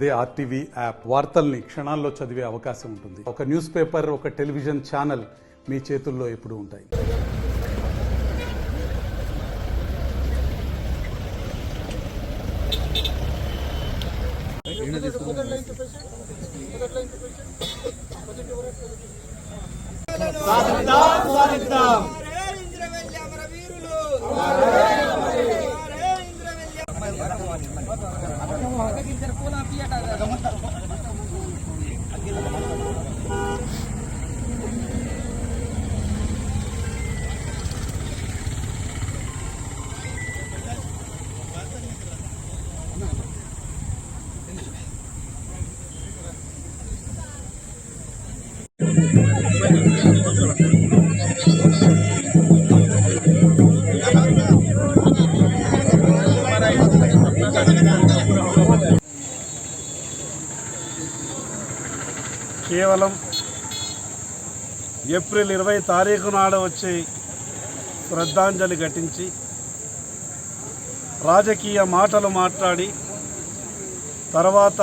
అదే RTV app వార్తల్ని క్షణాల్లో చదివే అవకాశం ఉంటుంది. ఒక న్యూస్ పేపర్, ఒక టెలివిజన్ ఛానల్ మీ చేతుల్లో ఎప్పుడూ ఉంటాయి. కేవలం ఏప్రిల్ 20 తారీఖు నాడు వచ్చి శ్రద్ధాంజలి ఘటించి రాజకీయ మాటలు మాట్లాడి తర్వాత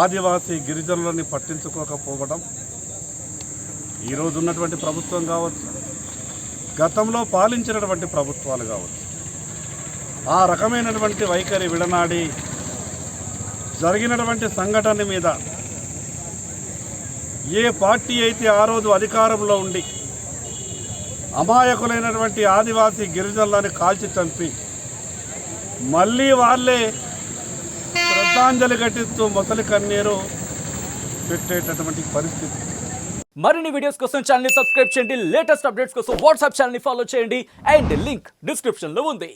ఆదివాసీ గిరిజనులని పట్టించుకోకపోవడం ఈరోజు ఉన్నటువంటి ప్రభుత్వం కావచ్చు, గతంలో పాలించినటువంటి ప్రభుత్వాలు కావచ్చు, ఆ రకమైనటువంటి వైఖరి విడనాడి జరిగినటువంటి సంఘటన మీద ఏ పార్టీ అయితే ఆ రోజు అధికారంలో ఉండి అమాయకులైనటువంటి ఆదివాసీ గిరిజనులను కాల్చి చంపి మళ్ళీ వాళ్ళే శ్రద్ధాంజలి ఘటిస్తూ మొసలి కన్నీరు పెట్టేటటువంటి పరిస్థితి. మరిన్ని వీడియోస్ కోసం ఛానల్ ని సబ్స్క్రైబ్ చేయండి. లేటెస్ట్ అప్డేట్స్ కోసం వాట్సాప్ ఛానల్ ని ఫాలో చేయండి. అండ్ లింక్ డిస్క్రిప్షన్ లో ఉంది.